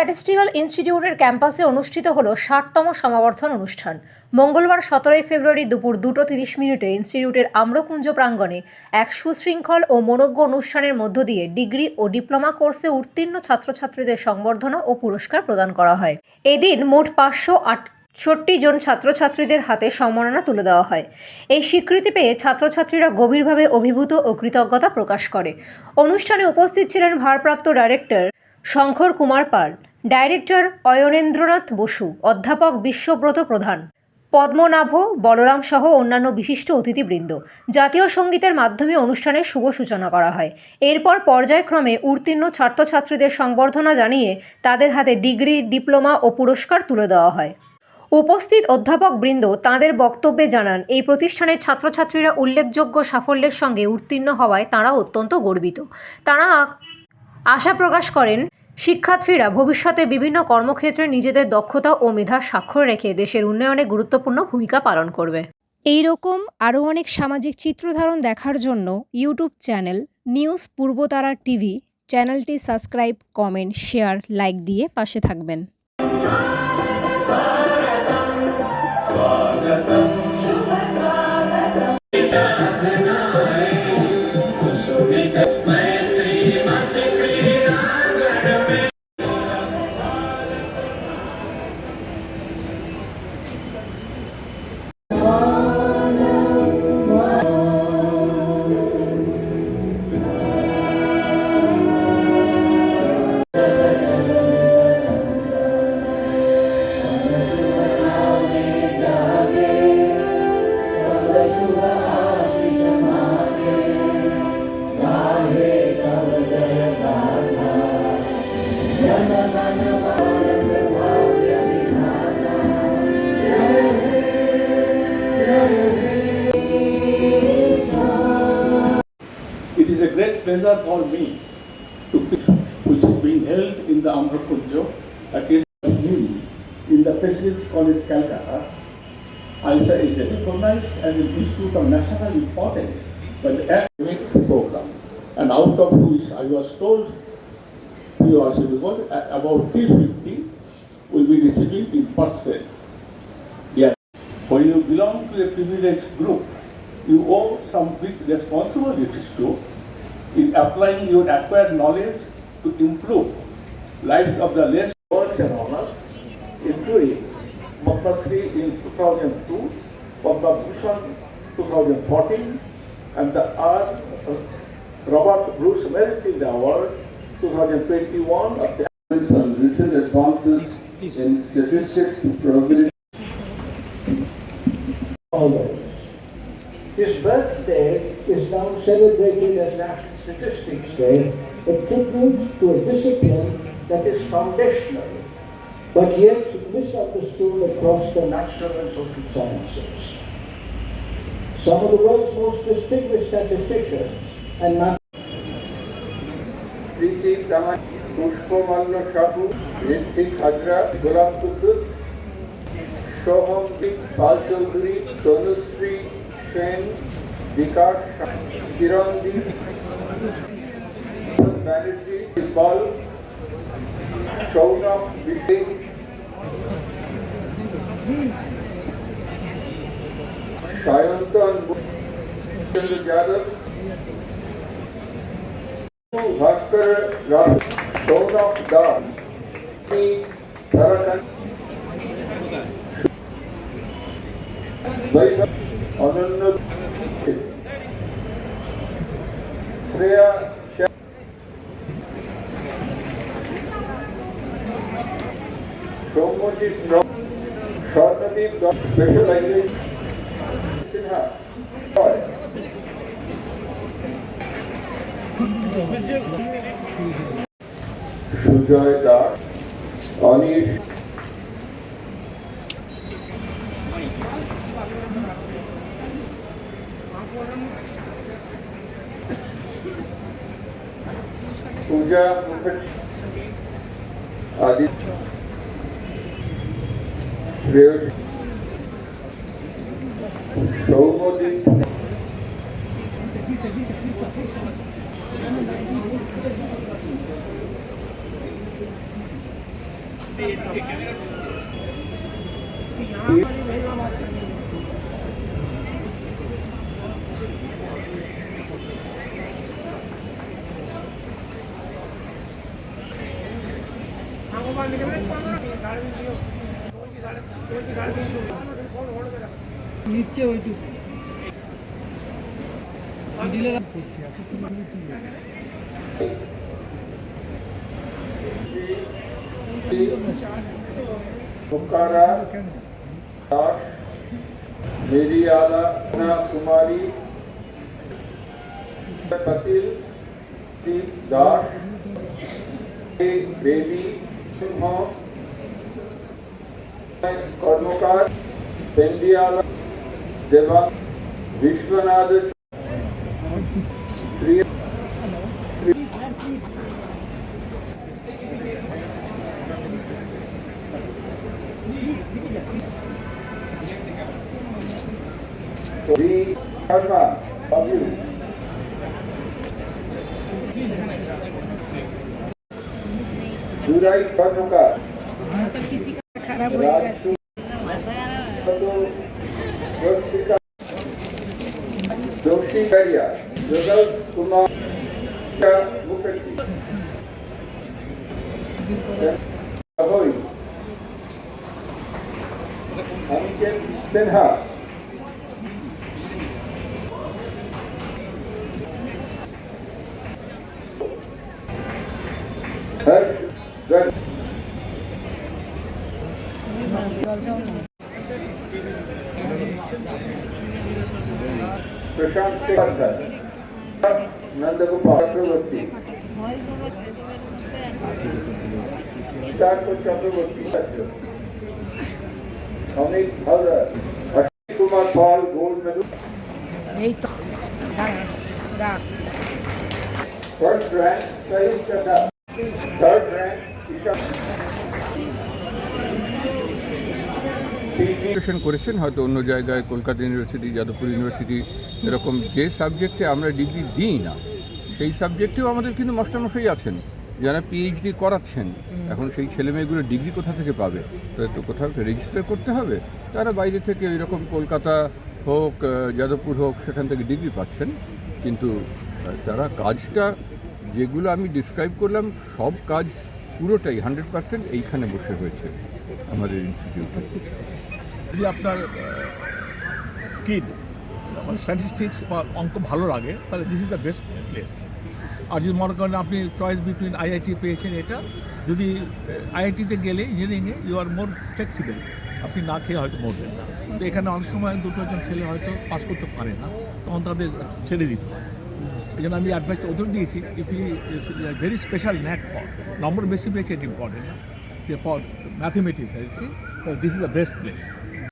Statistical ইনস্টিটিউটের ক্যাম্পাসে অনুষ্ঠিত হলো ৬০তম সমাবর্তন অনুষ্ঠান। মঙ্গলবার ১৭ ফেব্রুয়ারি দুপুর ২:৩০ ইনস্টিটিউটের আম্রকুঞ্জ প্রাঙ্গণে এক সুশৃঙ্খল ও মনোজ্ঞ অনুষ্ঠানের মধ্য দিয়ে ডিগ্রি ও ডিপ্লোমা কোর্সে উত্তীর্ণ ছাত্রছাত্রীদের সংবর্ধনা ও পুরস্কার প্রদান করা হয়। এদিন মোট ৫৬৮ জন ছাত্রছাত্রীদের হাতে সম্মাননা তুলে দেওয়া হয়। এই স্বীকৃতি পেয়ে ছাত্রছাত্রীরা গভীরভাবে অভিভূত ও কৃতজ্ঞতা প্রকাশ করে। অনুষ্ঠানে উপস্থিত ছিলেন ভারপ্রাপ্ত ডাইরেক্টর শঙ্কর কুমার পাল, ডাইরেক্টর অয়নেন্দ্রনাথ বসু, অধ্যাপক বিশ্বব্রত প্রধান, পদ্মনাভ বলরাম সহ অন্যান্য বিশিষ্ট অতিথিবৃন্দ। জাতীয় সঙ্গীতের মাধ্যমে অনুষ্ঠানের শুভ সূচনা করা হয়। এরপর পর্যায়ক্রমে উত্তীর্ণ ছাত্রছাত্রীদের সংবর্ধনা জানিয়ে তাদের হাতে ডিগ্রি, ডিপ্লোমা ও পুরস্কার তুলে দেওয়া হয়। উপস্থিত অধ্যাপকবৃন্দ তাঁদের বক্তব্যে জানান, এই প্রতিষ্ঠানের ছাত্রছাত্রীরা উল্লেখযোগ্য সাফল্যের সঙ্গে উত্তীর্ণ হওয়ায় তাঁরা অত্যন্ত গর্বিত। তাঁরা আশা প্রকাশ করেন, শিক্ষার্থীরা ভবিষ্যতে বিভিন্ন কর্মক্ষেত্রে নিজেদের দক্ষতা ও মেধার স্বাক্ষর রেখে দেশের উন্নয়নে গুরুত্বপূর্ণ ভূমিকা পালন করবে। এই রকম আরও অনেক সামাজিক চিত্রধারণ দেখার জন্য YouTube channel news Purbatara TV চ্যানেলটি সাবস্ক্রাইব, কমেন্ট, শেয়ার, লাইক দিয়ে পাশে থাকবেন। It is a great pleasure for me to which is being held in the Amrakunjo at him in the Presidency College, Calcutta. ISA is recognized as an institute of national importance by the academic program, and out of which I was told about 350 will be receiving in person. Yes, when you belong to a privileged group, you owe some big responsibilities too in applying your acquired knowledge to improve lives of the less world and honors, including Padma Shri in 2002, Padma Bhushan 2014, and the Robert Bruce Merit Award 2021 of the recent advances in statistics probability. His birthday is now celebrated as National Statistics Day, a tribute to a discipline that is foundational, but yet misunderstood across the natural and social sciences. Some of the world's most distinguished statisticians and পুষ্পমাল্য Sahu, Hrithik Hazra, গোলাপ কুদ্দুস, সোহমদীপ পাল চৌধুরী, তনুশ্রী সেন, বিকাশ, কিরণদীপ ব্যানার্জি, ইকবাল, সৌনক বিশিং, সায়ন্তন যাদব, ভাস্কর রাজ, সৌনক দাস, অনন্য, Shreya, Soumyajit, Swarnadip, specialisation, Sinha, Sujoy Das, anise, পূজা মুখার্জি, আদিত্য, সৌম্যদীপ, নিচ্ছে ওইটুকু দিলে Bukara, Dash, Meriala, Kumari, Patil, Steve Dash, Baby, Simha, Karnokar, Pendiala, Deva, Vishwanath, V. Sharma, Babu, Durai Karnokar, Raj, Joshi Karia, Joseph Kumar Mukherjee, Ahoy, Amitabh Sinha, Harsh Garg, Prashant Pathar, Nandagopal Chakraborty, Siddhartha Chakraborty, Amit Bhavra, Ashwin Kumar Paul Gold Medal, first rank Sahil Chadha, third rank Isha. Graduation করেছেন হয়তো অন্য জায়গায় Kolkata university, Jadavpur university, এরকম যে সাবজেক্টে আমরা degree দিই না সেই সাবজেক্টেও আমাদের কিন্তু মাস্টারমশাই আছেন যারা পিএইচডি করাচ্ছেন। এখন সেই ছেলেমেয়েগুলো ডিগ্রি কোথা থেকে পাবে? তো কোথাও রেজিস্টার করতে হবে। তারা বাইরে থেকে ওই রকম কলকাতা হোক, যাদবপুর হোক, সেখান থেকে ডিগ্রি পাচ্ছেন। কিন্তু তারা কাজটা যেগুলো আমি ডিসক্রাইব করলাম সব কাজ পুরোটাই 100% এইখানে বসে হয়েছে আমাদের ইনস্টিটিউটে। যদি আপনার কিড মানে স্ট্যাটিস্টিক্স বা অঙ্ক ভালো লাগে তাহলে this is the best place. আর যদি মনে করেন আপনি চয়েস বিটুইন আইআইটি পেয়েছেন, এটা যদি আইআইটিতে গেলে ইঞ্জিনিয়ারিংয়ে ইউ আর মোর ফ্লেক্সিবল, আপনি না খেয়ে হয়তো মরবেন না। তো এখানে অনেক সময় দুটোজন ছেলে হয়তো পাস করতে পারে না, তখন তাদের ছেড়ে দিতে হয়। এই জন্য আমি অ্যাডভাইসটা ওদের দিয়েছি, if you very special knack for number বেশি পেয়েছে, এটা ইম্পর্টেন্ট না, যে for mathematics this is the best place.